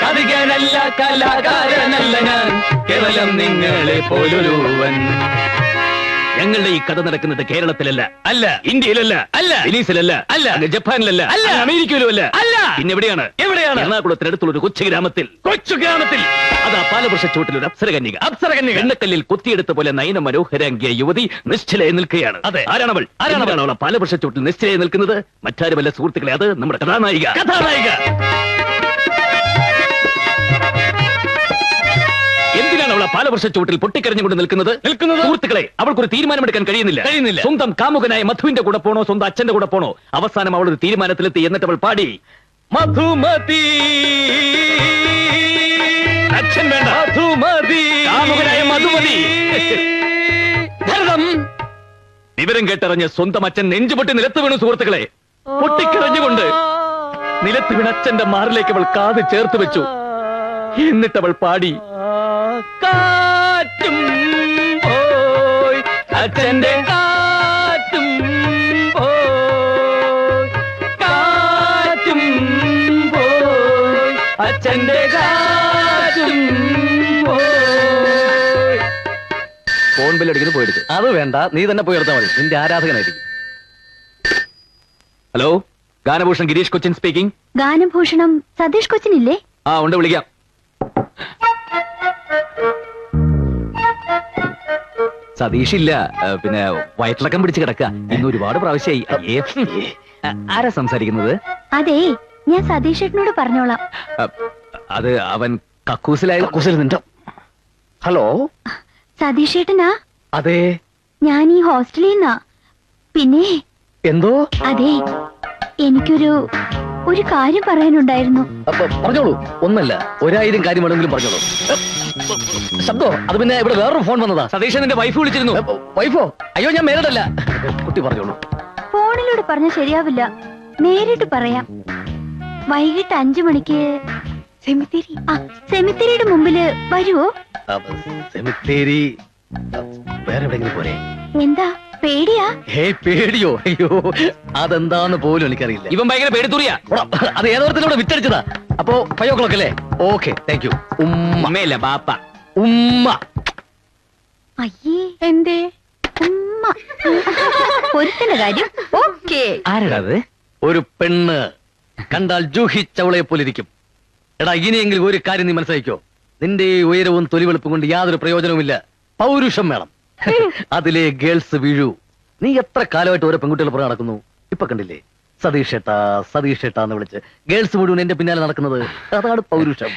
കവികനല്ല കലാകാരനല്ല ഞാൻ, കേവലം നിങ്ങളെ പോലൊരുവൻ. ഞങ്ങളുടെ ഈ കഥ നടക്കുന്നത് കേരളത്തിലല്ല, അല്ല ഇന്ത്യയിലല്ല, അല്ല വെനീസിലല്ല, അല്ല ജപ്പാനിലല്ല, അല്ല അമേരിക്കയിലും അല്ല, അല്ല പിന്നെ എവിടെയാണ്? എറണാകുളത്തിനടുത്തുള്ള ഒരു കൊച്ചു ഗ്രാമത്തിൽ അതാ പാലവൃക്ഷച്ചോട്ടിൽ ഒരു അപ്സരകന്യക. എണ്ണക്കല്ലിൽ കൊത്തിയെടുത്ത പോലെ നയന മനോഹരാംഗിയ യുവതി നിശ്ചലയെ നിൽക്കുകയാണ്. അതെ, ആരാണവൾ? അവൾ പാലവൃക്ഷച്ചോട്ടിൽ നിശ്ചലയെ നിൽക്കുന്നത്? മറ്റാരുമല്ല സുഹൃത്തുക്കളെ, അത് നമ്മുടെ കഥാനായിക. എന്തിനാണ് അവൾ പാലവൃക്ഷച്ചോട്ടിൽ പൊട്ടിക്കരഞ്ഞുകൊണ്ട് നിൽക്കുന്നത്? സുഹൃത്തുക്കളെ, അവൾക്കൊരു തീരുമാനമെടുക്കാൻ കഴിയുന്നില്ല. സ്വന്തം കാമുകനായ മധുവിന്റെ കൂടെ പോണോ സ്വന്തം അച്ഛന്റെ കൂടെ പോണോ? അവസാനം അവൾ ഒരു തീരുമാനത്തിലെത്തി. എന്നിട്ട് അവൾ പാടി, മധുമതി അച്ഛൻ വേണ്ട, മധുമതി കാമുകനായ മധുമതി. ഭരതം വിവരം കേട്ടറിഞ്ഞ് സ്വന്തം അച്ഛൻ നെഞ്ചുപൊട്ടി നിലത്ത് വീണു. സുഹൃത്തുക്കളെ, പൊട്ടിക്കരഞ്ഞുകൊണ്ട് നിലത്ത് വീണ അച്ഛന്റെ മാറിലേക്ക് അവൾ കാത് ചേർത്ത് വെച്ചു. എന്നിട്ട് അവൾ പാടി, കാറ്റും പോയി അച്ഛന്റെ കാറ്റും പോയി, കാറ്റും പോയി അച്ഛന്റെ കാറ്റും പോയി. ഫോൺ ബില്ലടിക്കുന്നു, പോയെടുത്ത്. അത് വേണ്ട, നീ തന്നെ പോയി എടുത്താൽ മതി, നിന്റെ ആരാധകനായിരിക്കും. Hello, Ganabhushan Girish Cochin speaking. ഗാനഭൂഷണം സതീഷ് കൊച്ചിനില്ലേ? ആ ഉണ്ട്, വിളിക്കാം. സതീഷില്ല, പിന്നെ വയറ്റിളക്കം പിടിച്ച് കിടക്കുക. ഇന്ന് ഒരുപാട് പ്രാവശ്യമായി. ആരാ സംസാരിക്കുന്നത്? അതെ, ഞാൻ സതീഷ് ചേട്ടനോട് പറഞ്ഞോളാം. അത് അവൻ കക്കൂസിലായ നിന്നോ. ഹലോ, സതീഷ് ചേട്ടനാ? അതെ, ഞാൻ ഈ ഹോസ്റ്റലിൽ നിന്നാ. പിന്നെ എന്തോ? അതെ, എനിക്കൊരു കാര്യം പറയാനുണ്ടായിരുന്നു. പറഞ്ഞോളൂ. ഒന്നല്ല, 1000 കാര്യം വേണമെങ്കിലും പറഞ്ഞോളൂ. ശബ്ദോ, അത് പിന്നെ ഇവിടെ വേറൊരു ഫോൺ വന്നതാ. സതീശൻ എന്റെ വൈഫ് വിളിച്ചിരുന്നു. വൈഫോ? അയ്യോ, ഞാൻ മേലടല്ല. കുട്ടി പറഞ്ഞോളൂ. ഫോണിലൂടെ പറഞ്ഞ ശരിയാവില്ല, നേരിട്ട് പറയാം. വൈകിട്ട് 5 മണിക്ക് സെമിത്തേരിയുടെ മുമ്പില് വരുവോ? സെമിത്തേരി വേറെ എവിടെയെങ്കിലും പോരെ? എന്താ പേടിയാ? പേടിയോ? അയ്യോ, അതെന്താന്ന് പോലും എനിക്കറിയില്ല. ഇവൻ ഭയങ്കര പേടിത്തൂറിയാ. അത് ഏതോരത്തിലൂടെ വിറ്റടിച്ചതാ. അപ്പോ 5 o'clock അല്ലേ? Okay, thank you. ഉമ്മയല്ല, ബാപ്പ. ഉമ്മ. അയ്യേ, എന്തേ ഉമ്മ? ഒരുത്തിന്റെ കാര്യം ഓക്കെ. ആരാ അത്? ഒരു പെണ്ണ് കണ്ടാൽ ജൂഹി ചൗളയെ പോലിരിക്കും. എടാ, ഇനിയെങ്കിലും ഒരു കാര്യം നീ മനസ്സിലാക്കിക്കോ. നിന്റെ ഉയരവും തൊലിവെളുപ്പും കൊണ്ട് യാതൊരു പ്രയോജനവുമില്ല. പൗരുഷം വേണം. അതിലെ ഗേൾസ് വീഴൂ. നീ എത്ര കാലമായിട്ട് ഓരോ പെൺകുട്ടികൾ പുറകെ നടക്കുന്നു. ഇപ്പൊ കണ്ടില്ലേ, സതീഷേട്ടാ സതീഷേട്ടാ എന്ന് വിളിച്ച് ഗേൾസ് മുഴുവൻ എന്റെ പിന്നാലെ നടക്കുന്നത്. അതാണ് പൗരുഷം.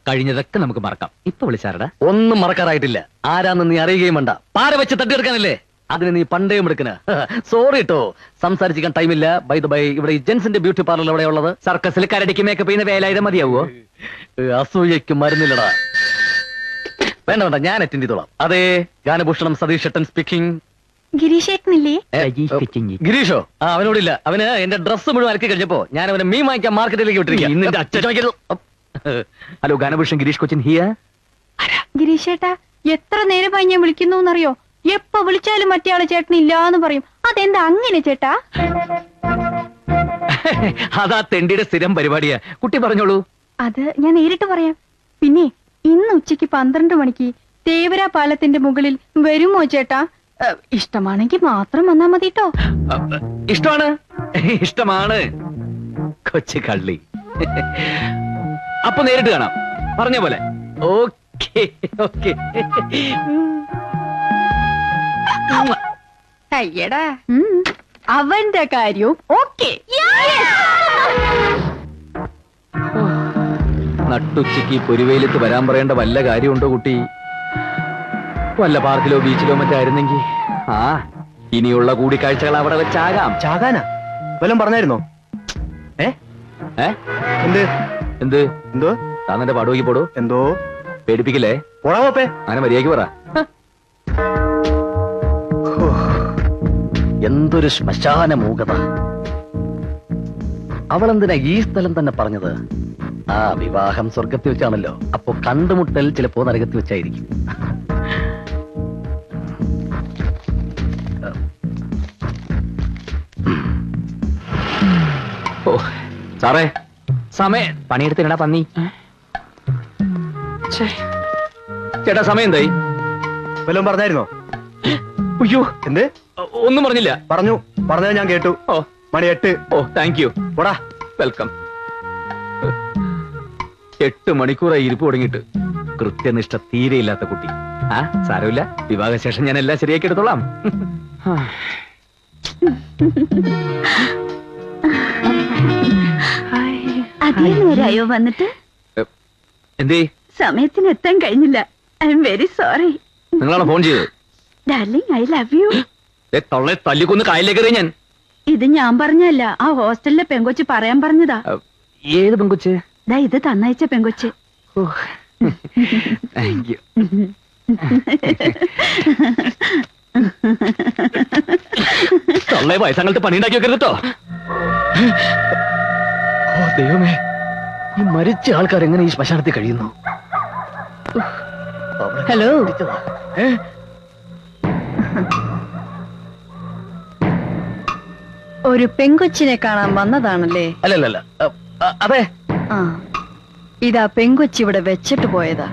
കഴിഞ്ഞതൊക്കെ നമുക്ക് മറക്കാം. ഇപ്പൊ വിളിച്ചാരടാ? ഒന്നും മറക്കാറായിട്ടില്ല. ആരാന്ന് നീ അറിയുകയും വേണ്ട. പാര വെച്ച് തട്ടിയെടുക്കാനല്ലേ? അതിന് നീ പണ്ടേയും എടുക്കണ. സോറി കേട്ടോ, സംസാരിച്ചിരിക്കാൻ ടൈമില്ല. ബൈ ദ ബൈ, ഇവിടെ ഈ ജെൻസിന്റെ ബ്യൂട്ടി പാർലർ എവിടെ ഉള്ളത്? സർക്കസിൽ കരടിക്ക് മേക്കപ്പ് ചെയ്യുന്ന വേലായുധം മതിയാവോ? അസൂയക്ക് മരുന്നില്ലടാ. വേണ്ട വേണ്ട, ഞാൻ അറ്റൻഡ് ചെയ്തോളാം. അതെ, ഗാനഭൂഷണം സതീഷ് ചേട്ടൻ സ്പീക്കിംഗ്. ഗിരീഷേട്ടനില്ലേ? ഗിരീഷോ? അവനോടില്ല. അവന് എന്റെ ഡ്രസ്സ് മുഴുവൻ അരക്കി കഴിഞ്ഞപ്പോ ഞാൻ അവനെ മീൻ വാങ്ങിക്കാൻ മാർക്കറ്റിലേക്ക് വിട്ടിരിക്കും. Hello, Ganabhushan Girish Cochin here. ഗിരീഷേട്ടാ, എത്ര നേരമായി ഞാൻ വിളിക്കുന്നറിയോ? എപ്പോ വിളിച്ചാലും മറ്റേ ആള് ചേട്ടനില്ലാന്ന് പറയും. അതെന്താ അങ്ങനെ ചേട്ടാ? അതാ തെണ്ടിയുടെ സ്ഥിരം പരിപാടിയാ. കുട്ടി പറഞ്ഞോളൂ. അത് ഞാൻ നേരിട്ട് പറയാം. പിന്നെ ഇന്ന് ഉച്ചയ്ക്ക് 12 മണിക്ക് തേവര പാലത്തിന്റെ മുകളിൽ വരുമോ ചേട്ടാ? ഇഷ്ടമാണെങ്കിൽ മാത്രം വന്നാ മതി കേട്ടോ. ഇഷ്ടമാണ്, ഇഷ്ടമാണ്. കൊച്ചു കള്ളി. അപ്പൊ നേരിട്ട് കാണാം, പറഞ്ഞ പോലെ. Okay okay. അയ്യടാ, അവന്റെ കാര്യവും ഓക്കെ. നട്ടുച്ചയ്ക്ക് പൊരുവെയിലത്ത് വരാൻ പറയേണ്ട വല്ല കാര്യമുണ്ടോ കുട്ടി? വല്ല പാർക്കിലോ ബീച്ചിലോ മറ്റായിരുന്നെങ്കിൽ. ആ, ഇനിയുള്ള കൂടിക്കാഴ്ചകൾ അവിടെ വെച്ചാകാം. ചാകാനാ വല്ലതും പറഞ്ഞായിരുന്നോ? എന്ത് എന്ത് എന്തോ? താന്നെ പാടുവെക്കി പോടോ. എന്തോ പേടിപ്പിക്കില്ലേ? പോടാപ്പേ, അങ്ങനെ മര്യാദയ്ക്ക് പറ. എന്തൊരു ശ്മശാന മൂകത. അവളെന്തിനാ ഈ സ്ഥലം തന്നെ പറഞ്ഞത്? ആ, വിവാഹം സ്വർഗത്തിൽ വെച്ചാണല്ലോ. അപ്പൊ കണ്ടുമുട്ടൽ ചിലപ്പോ നരകത്തിൽ വെച്ചായിരിക്കും. ഓ സാറേ, സമയം പണിയെടുത്തില്ലടാ പന്നി. ചേട്ടാ സമയം എന്തായി? വല്ലതും പറഞ്ഞായിരുന്നോ? അയ്യോ എന്ത്? ഒന്നും പറഞ്ഞില്ല. പറഞ്ഞത് ഞാൻ കേട്ടു. ഓ മണി 8. ഓ താങ്ക് യു. പോടാ. വെൽക്കം. 8 മണിക്കൂറായി ഇരിപ്പ് തുടങ്ങിയിട്ട്. കൃത്യനിഷ്ഠ തീരെയില്ലാത്ത കുട്ടി. ആ സാരമില്ല, വിവാഹശേഷം ഞാൻ എല്ലാം ശരിയാക്കി എടുത്തോളാം. അതേ നേരായോ വന്നിട്ട്? എന്തേ? സമയത്തിന് എത്താൻ കഴിഞ്ഞില്ല. I am very sorry. നിങ്ങളാണോ ഫോൺ ചെയ്തത്? Darling, I love you. തൊള്ളെ തല്ലിക്കൊന്ന് കായലിലേക്ക് ഞാൻ. ഇത് ഞാൻ പറഞ്ഞല്ല, ആ ഹോസ്റ്റലിലെ പെങ്കൊച്ച് പറയാൻ പറഞ്ഞതാ. ഏത് പെങ്കൊച്ച്? ദാ ഇത് തന്നയച്ച പെങ്കൊച്ച്. Thank you. തൊള്ളെ വയസ്സങ്ങളുടെ പണി ഉണ്ടാക്കി വെക്കരുത് കേട്ടോ. ഓ ദൈവമേ, ഈ മരിച്ച ആൾക്കാർ എങ്ങനെ ഈ ശ്മശാനത്തിൽ കഴിയുന്നു? ഹലോ. ഒരു പെങ്കൊച്ചിനെ കാണാൻ വന്നതാണല്ലേ? അല്ലല്ല, അതെ. ആ, ഇതാ പെങ്കൊച്ചി ഇവിടെ വെച്ചിട്ട് പോയതാ.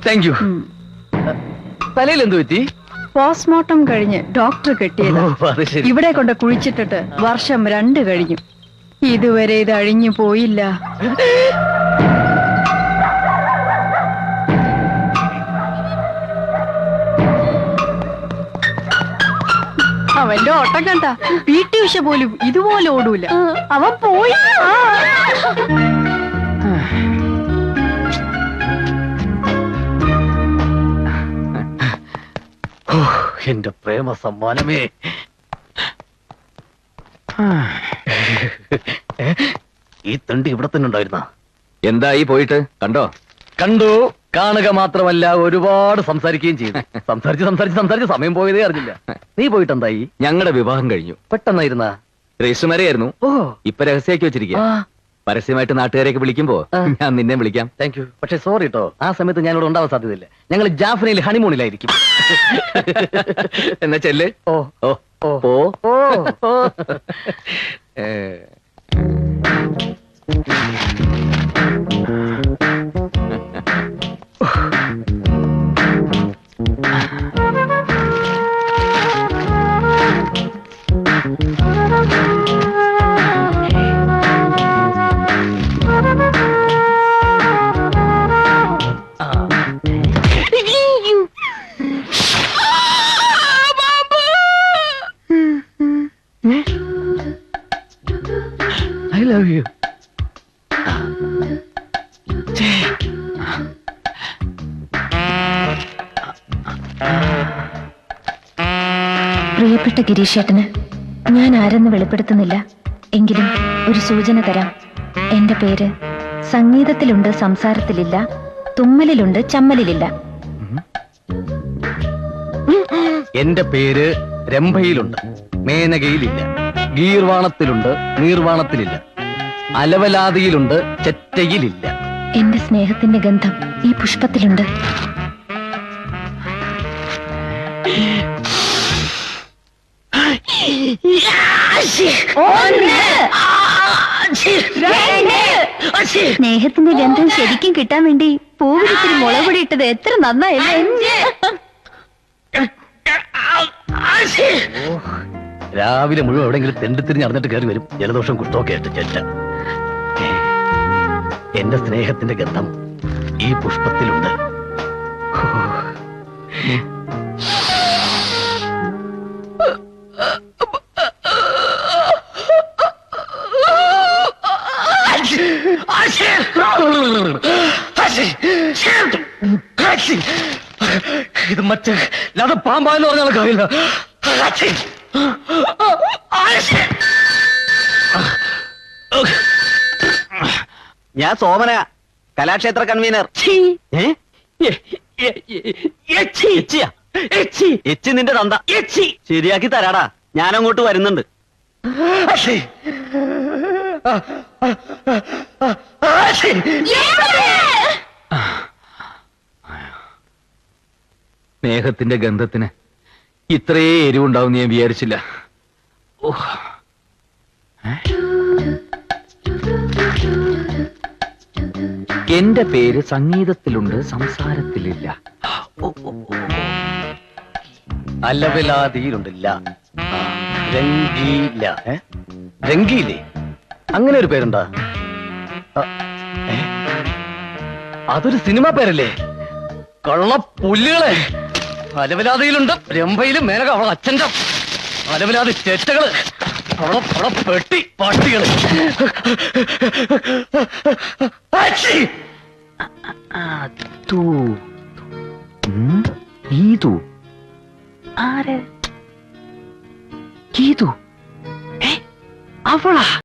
Thank you. തലയിൽ എന്ത് പറ്റി? പോസ്റ്റ്മോർട്ടം കഴിഞ്ഞ് ഡോക്ടർ കെട്ടിയതാ. അത് ശരി. ഇവിടെ കൊണ്ട് കുഴിച്ചിട്ടിട്ട് വർഷം 2 കഴിഞ്ഞു. ഇതുവരെ ഇത് അഴിഞ്ഞു പോയില്ല. അവന്റെ ഓട്ടം കണ്ട PT ഉഷ പോലും ഇതുപോലെ ഓടൂല. അവൻ പോയി. എന്റെ പ്രേമ സമ്മാനമേ. ഈ തണ്ടി ഇവിടെ തന്നെ ഉണ്ടായിരുന്ന? എന്തായി പോയിട്ട്? കണ്ടോ? കണ്ടു. കാണുക മാത്രമല്ല, ഒരുപാട് സംസാരിക്കുകയും ചെയ്തു. സംസാരിച്ച് സമയം പോയതേ അറിഞ്ഞില്ല. നീ പോയിട്ട് എന്തായി? ഞങ്ങളുടെ വിവാഹം കഴിഞ്ഞു. പെട്ടെന്നായിരുന്ന? രജിസ്റ്റർ മാരെയായിരുന്നു. ഓ, ഇപ്പൊ രഹസ്യമാക്കി വെച്ചിരിക്കുക. പരസ്യമായിട്ട് നാട്ടുകാരെയൊക്കെ വിളിക്കുമ്പോ ഞാൻ നിന്നെ വിളിക്കാം. Thank you. പക്ഷെ സോറി കേട്ടോ, ആ സമയത്ത് ഞാനിവിടെ ഉണ്ടാവാൻ സാധ്യതയില്ല. ഞങ്ങൾ ജാഫ്നയിൽ ഹണിമൂണിലായിരിക്കും. എന്നാ ചെല്ല്. ഓ ഓ ഓ ഓ ഓ. I love you. പ്രിയപ്പെട്ട ഗിരീഷേട്ടന് ഞാൻ ആരെന്ന് വെളിപ്പെടുത്തുന്നില്ല. എങ്കിലും ഒരു സൂചന തരാം. എന്റെ പേര് സംഗീതത്തിലുണ്ട്, സംസാരത്തിലില്ല, തുമ്മലിലുണ്ട്, ചമ്മലിലില്ല. എന്റെ പേര് രംഭയിലുണ്ട്, മേനകയിലില്ല, ഗീർവാണത്തിലുണ്ട്, നീർവാണത്തിലില്ല, അലവലാതിയിലുണ്ട്, ചെറ്റയിലില്ല. എന്റെ സ്നേഹത്തിന്റെ ഗന്ധം ഈ പുഷ്പത്തിലുണ്ട്. സ്നേഹത്തിന്റെ ഗന്ധം ശരിക്കും കിട്ടാൻ വേണ്ടി പൂവിരിച്ചിരി മുളക് പൊടി ഇട്ടത് എത്ര നന്നായില്ലേ? രാവിലെ മുഴുവൻ എവിടെയെങ്കിലും തെണ്ടിത്തിരിഞ്ഞ് അറിഞ്ഞിട്ട് കയറി വരും. ജലദോഷം കുഷ്ടമൊക്കെ ആയിട്ട് ചെറ്റ. എന്റെ സ്നേഹത്തിന്റെ ഗന്ധം ഈ പുഷ്പത്തിലുണ്ട്. ഇത് മറ്റേ അത് പാമ്പാന്ന് പറഞ്ഞാൽ കാര്യമില്ല. ഞാൻ സോമന, കലാക്ഷേത്ര കൺവീനർ. എച്ചി നിന്റെ തന്ത. ശരിയാക്കി തരാടാ, ഞാനങ്ങോട്ട് വരുന്നുണ്ട്. എന്റെ പേര് സംഗീതത്തിലുണ്ട്, സംസാരത്തിലില്ല. അലവിലാതിയിലുണ്ടില്ല. രംഗീല. രംഗീലേ, അങ്ങനെ ഒരു പേരുണ്ടാ? അതൊരു സിനിമ പേരല്ലേ? കള്ളപ്പുല്ലുകളെ. അലവിലാതിയിലുണ്ട്, രംഭയിലും മേനക അവളെ അച്ഛന്റെ അലവിലാതി ചേറ്റകള്, അവളെ പെട്ടി പട്ടികള്. ഗീതു. ആര്? ഗീതു. അവളാ?